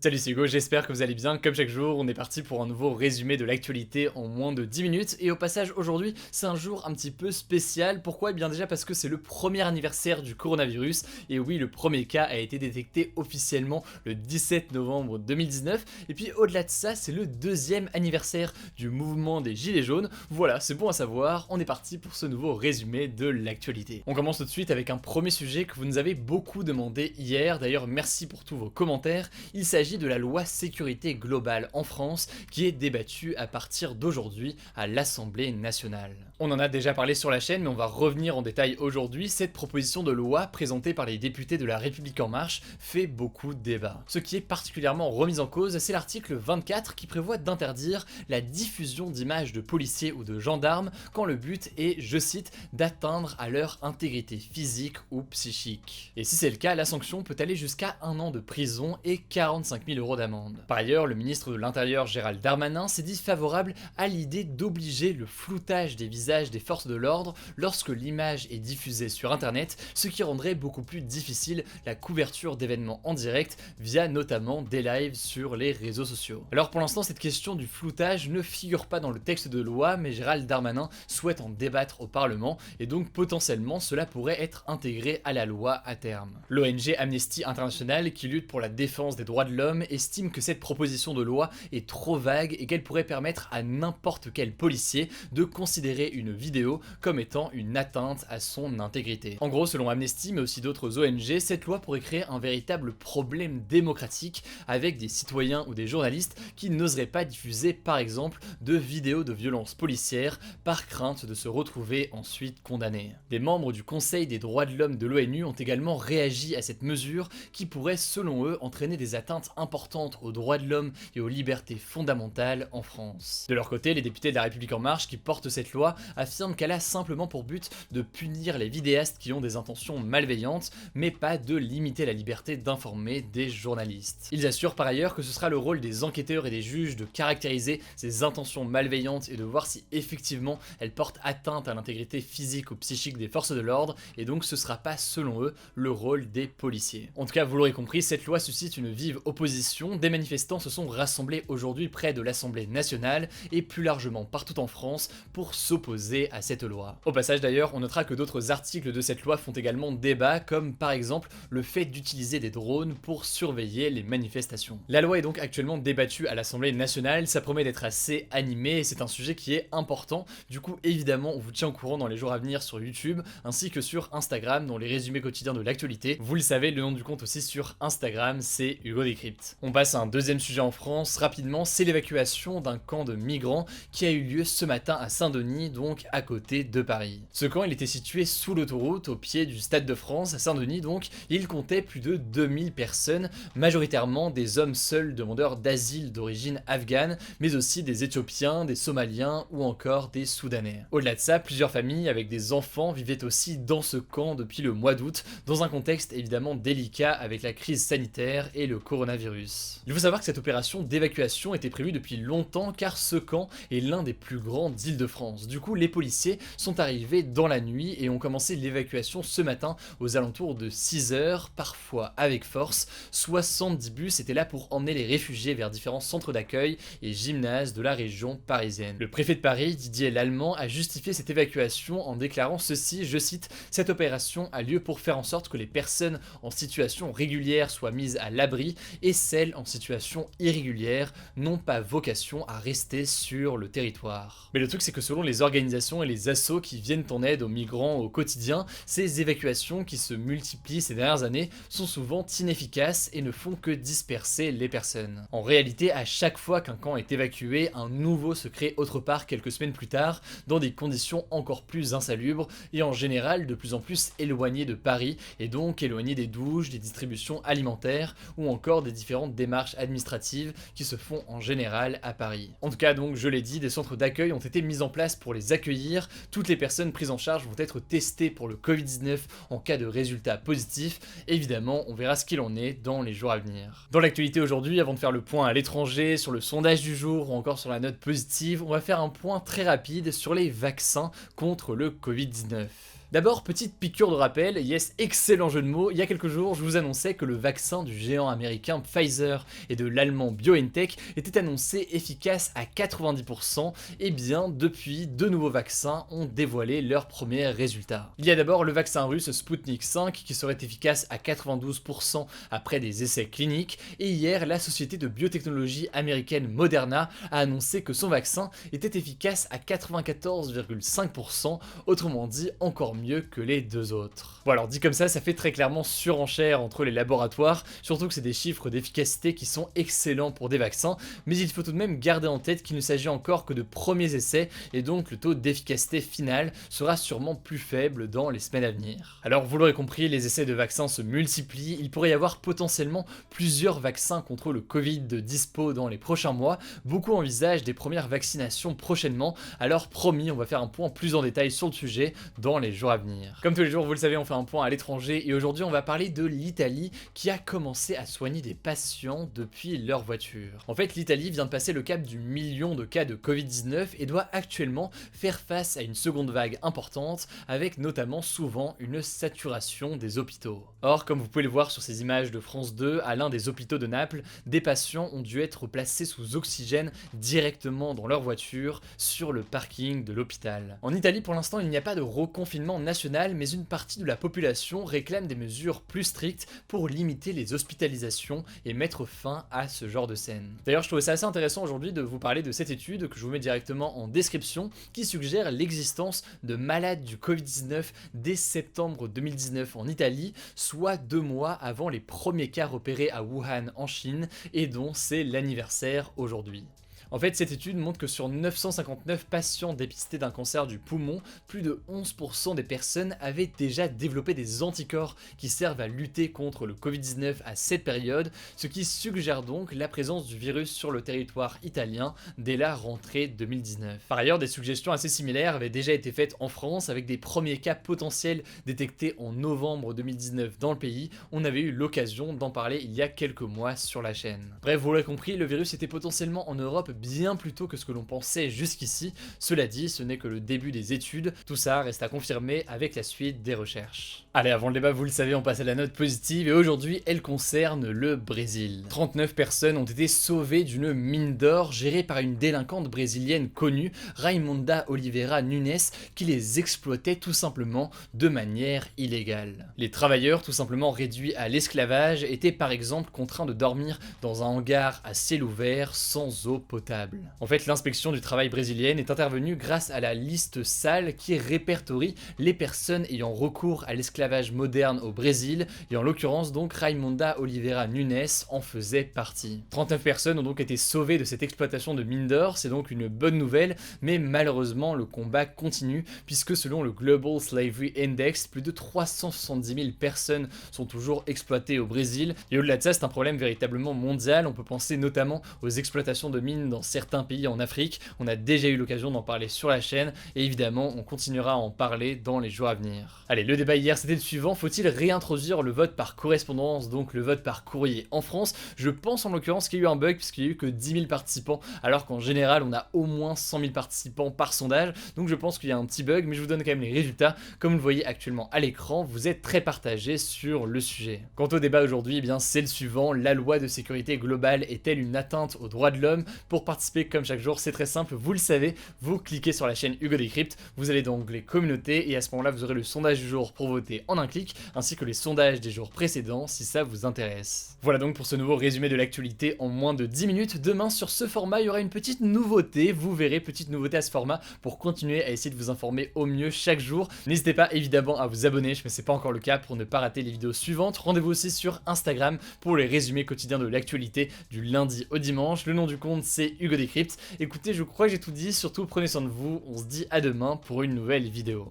Salut, c'est Hugo, j'espère que vous allez bien. Comme chaque jour, on est parti pour un nouveau résumé de l'actualité en moins de 10 minutes. Et au passage, aujourd'hui, c'est un jour un petit peu spécial. Pourquoi? Eh bien déjà parce que c'est le premier anniversaire du coronavirus. Et oui, le premier cas a été détecté officiellement le 17 novembre 2019. Et puis au-delà de ça, c'est le deuxième anniversaire du mouvement des Gilets jaunes. Voilà, c'est bon à savoir. On est parti pour ce nouveau résumé de l'actualité. On commence tout de suite avec un premier sujet que vous nous avez beaucoup demandé hier. D'ailleurs, merci pour tous vos commentaires. Il s'agit de la loi sécurité globale en France qui est débattue à partir d'aujourd'hui à l'Assemblée nationale. On en a déjà parlé sur la chaîne mais on va revenir en détail aujourd'hui. Cette proposition de loi présentée par les députés de La République En Marche fait beaucoup de débats. Ce qui est particulièrement remis en cause, c'est l'article 24 qui prévoit d'interdire la diffusion d'images de policiers ou de gendarmes quand le but est, je cite, d'atteindre à leur intégrité physique ou psychique. Et si c'est le cas, la sanction peut aller jusqu'à 1 an de prison et 45 000 € d'amende. Par ailleurs, le ministre de l'Intérieur Gérald Darmanin s'est dit favorable à l'idée d'obliger le floutage des visages des forces de l'ordre lorsque l'image est diffusée sur internet, ce qui rendrait beaucoup plus difficile la couverture d'événements en direct via notamment des lives sur les réseaux sociaux. Alors pour l'instant, cette question du floutage ne figure pas dans le texte de loi, mais Gérald Darmanin souhaite en débattre au Parlement et donc potentiellement cela pourrait être intégré à la loi à terme. L'ONG Amnesty International, qui lutte pour la défense des droits de l'homme, estime que cette proposition de loi est trop vague et qu'elle pourrait permettre à n'importe quel policier de considérer une vidéo comme étant une atteinte à son intégrité. En gros, selon Amnesty mais aussi d'autres ONG, cette loi pourrait créer un véritable problème démocratique avec des citoyens ou des journalistes qui n'oseraient pas diffuser par exemple de vidéos de violences policières par crainte de se retrouver ensuite condamnés. Des membres du Conseil des droits de l'homme de l'ONU ont également réagi à cette mesure qui pourrait selon eux entraîner des atteintes importantes aux droits de l'homme et aux libertés fondamentales en France. De leur côté, les députés de La République En Marche qui portent cette loi affirment qu'elle a simplement pour but de punir les vidéastes qui ont des intentions malveillantes, mais pas de limiter la liberté d'informer des journalistes. Ils assurent par ailleurs que ce sera le rôle des enquêteurs et des juges de caractériser ces intentions malveillantes et de voir si effectivement elles portent atteinte à l'intégrité physique ou psychique des forces de l'ordre, et donc ce sera pas selon eux le rôle des policiers. En tout cas, vous l'aurez compris, cette loi suscite une vive opposition. Des manifestants se sont rassemblés aujourd'hui près de l'Assemblée nationale et plus largement partout en France pour s'opposer à cette loi. Au passage d'ailleurs, on notera que d'autres articles de cette loi font également débat, comme par exemple le fait d'utiliser des drones pour surveiller les manifestations. La loi est donc actuellement débattue à l'Assemblée nationale, ça promet d'être assez animé et c'est un sujet qui est important. Du coup, évidemment, on vous tient au courant dans les jours à venir sur YouTube ainsi que sur Instagram dans les résumés quotidiens de l'actualité. Vous le savez, le nom du compte aussi sur Instagram, c'est Hugo Décrypte. On passe à un deuxième sujet en France, rapidement, c'est l'évacuation d'un camp de migrants qui a eu lieu ce matin à Saint-Denis, donc à côté de Paris. Ce camp, il était situé sous l'autoroute, au pied du Stade de France, à Saint-Denis donc, il comptait plus de 2000 personnes, majoritairement des hommes seuls demandeurs d'asile d'origine afghane, mais aussi des Éthiopiens, des Somaliens ou encore des Soudanais. Au-delà de ça, plusieurs familles avec des enfants vivaient aussi dans ce camp depuis le mois d'août, dans un contexte évidemment délicat avec la crise sanitaire et le coronavirus. Il faut savoir que cette opération d'évacuation était prévue depuis longtemps car ce camp est l'un des plus grands d'Île-de-France. Du coup, les policiers sont arrivés dans la nuit et ont commencé l'évacuation ce matin aux alentours de 6 h, parfois avec force. 70 bus étaient là pour emmener les réfugiés vers différents centres d'accueil et gymnases de la région parisienne. Le préfet de Paris, Didier Lallement, a justifié cette évacuation en déclarant ceci, je cite, « Cette opération a lieu pour faire en sorte que les personnes en situation régulière soient mises à l'abri et celles en situation irrégulière n'ont pas vocation à rester sur le territoire. » Mais le truc c'est que selon les organisations et les assos qui viennent en aide aux migrants au quotidien, ces évacuations qui se multiplient ces dernières années sont souvent inefficaces et ne font que disperser les personnes. En réalité, à chaque fois qu'un camp est évacué, un nouveau se crée autre part quelques semaines plus tard, dans des conditions encore plus insalubres et en général de plus en plus éloignées de Paris et donc éloignées des douches, des distributions alimentaires ou encore des différentes démarches administratives qui se font en général à Paris. En tout cas donc, je l'ai dit, des centres d'accueil ont été mis en place pour les accueillir. Toutes les personnes prises en charge vont être testées pour le Covid-19 en cas de résultat positif. Évidemment, on verra ce qu'il en est dans les jours à venir. Dans l'actualité aujourd'hui, avant de faire le point à l'étranger, sur le sondage du jour ou encore sur la note positive, on va faire un point très rapide sur les vaccins contre le Covid-19. D'abord, petite piqûre de rappel, yes, excellent jeu de mots, il y a quelques jours, je vous annonçais que le vaccin du géant américain Pfizer et de l'allemand BioNTech était annoncé efficace à 90%, et bien depuis, deux nouveaux vaccins ont dévoilé leurs premiers résultats. Il y a d'abord le vaccin russe Sputnik V qui serait efficace à 92% après des essais cliniques, et hier, la société de biotechnologie américaine Moderna a annoncé que son vaccin était efficace à 94,5%, autrement dit encore mieux que les deux autres. Bon alors dit comme ça fait très clairement surenchère entre les laboratoires, surtout que c'est des chiffres d'efficacité qui sont excellents pour des vaccins, mais il faut tout de même garder en tête qu'il ne s'agit encore que de premiers essais, et donc le taux d'efficacité final sera sûrement plus faible dans les semaines à venir. Alors vous l'aurez compris, les essais de vaccins se multiplient, il pourrait y avoir potentiellement plusieurs vaccins contre le Covid de dispo dans les prochains mois, beaucoup envisagent des premières vaccinations prochainement, alors promis on va faire un point plus en détail sur le sujet dans les jours à venir. Comme tous les jours, vous le savez, on fait un point à l'étranger et aujourd'hui on va parler de l'Italie qui a commencé à soigner des patients depuis leur voiture. En fait, l'Italie vient de passer le cap du million de cas de Covid-19 et doit actuellement faire face à une seconde vague importante avec notamment souvent une saturation des hôpitaux. Or, comme vous pouvez le voir sur ces images de France 2, à l'un des hôpitaux de Naples, des patients ont dû être placés sous oxygène directement dans leur voiture sur le parking de l'hôpital. En Italie, pour l'instant, il n'y a pas de reconfinement national, mais une partie de la population réclame des mesures plus strictes pour limiter les hospitalisations et mettre fin à ce genre de scène. D'ailleurs, je trouvais ça assez intéressant aujourd'hui de vous parler de cette étude que je vous mets directement en description, qui suggère l'existence de malades du Covid-19 dès septembre 2019 en Italie, soit 2 mois avant les premiers cas repérés à Wuhan en Chine, et dont c'est l'anniversaire aujourd'hui. En fait, cette étude montre que sur 959 patients dépistés d'un cancer du poumon, plus de 11% des personnes avaient déjà développé des anticorps qui servent à lutter contre le Covid-19 à cette période, ce qui suggère donc la présence du virus sur le territoire italien dès la rentrée 2019. Par ailleurs, des suggestions assez similaires avaient déjà été faites en France avec des premiers cas potentiels détectés en novembre 2019 dans le pays. On avait eu l'occasion d'en parler il y a quelques mois sur la chaîne. Bref, vous l'avez compris, le virus était potentiellement en Europe bien plus tôt que ce que l'on pensait jusqu'ici. Cela dit, ce n'est que le début des études, tout ça reste à confirmer avec la suite des recherches. Allez, avant le débat, vous le savez, on passe à la note positive et aujourd'hui, elle concerne le Brésil. 39 personnes ont été sauvées d'une mine d'or gérée par une délinquante brésilienne connue, Raimonda Oliveira Nunes, qui les exploitait tout simplement de manière illégale. Les travailleurs, tout simplement réduits à l'esclavage, étaient par exemple contraints de dormir dans un hangar à ciel ouvert sans eau potable. En fait, l'inspection du travail brésilienne est intervenue grâce à la liste sale qui répertorie les personnes ayant recours à l'esclavage moderne au Brésil, et en l'occurrence donc Raimonda Oliveira Nunes en faisait partie. 39 personnes ont donc été sauvées de cette exploitation de mine d'or, c'est donc une bonne nouvelle, mais malheureusement le combat continue puisque selon le Global Slavery Index, plus de 370 000 personnes sont toujours exploitées au Brésil, et au-delà de ça c'est un problème véritablement mondial. On peut penser notamment aux exploitations de mines dans certains pays en Afrique, on a déjà eu l'occasion d'en parler sur la chaîne, et évidemment on continuera à en parler dans les jours à venir. Allez, le débat hier c'était le suivant, faut-il réintroduire le vote par correspondance, donc le vote par courrier en France? Je pense en l'occurrence qu'il y a eu un bug puisqu'il y a eu que 10 000 participants, alors qu'en général on a au moins 100 000 participants par sondage, donc je pense qu'il y a un petit bug, mais je vous donne quand même les résultats. Comme vous le voyez actuellement à l'écran, vous êtes très partagés sur le sujet. Quant au débat aujourd'hui, eh bien c'est le suivant, la loi de sécurité globale est-elle une atteinte aux droits de l'homme? Pour participer comme chaque jour, c'est très simple, vous le savez, vous cliquez sur la chaîne Hugo Décrypte, vous allez dans l'onglet communauté et à ce moment-là vous aurez le sondage du jour pour voter en un clic, ainsi que les sondages des jours précédents si ça vous intéresse. Voilà donc pour ce nouveau résumé de l'actualité en moins de 10 minutes. Demain sur ce format il y aura une petite nouveauté, vous verrez, petite nouveauté à ce format pour continuer à essayer de vous informer au mieux chaque jour. N'hésitez pas évidemment à vous abonner, mais c'est pas encore le cas, pour ne pas rater les vidéos suivantes. Rendez-vous aussi sur Instagram pour les résumés quotidiens de l'actualité du lundi au dimanche. Le nom du compte c'est Hugo Décrypte. Écoutez, je crois que j'ai tout dit, surtout prenez soin de vous, on se dit à demain pour une nouvelle vidéo.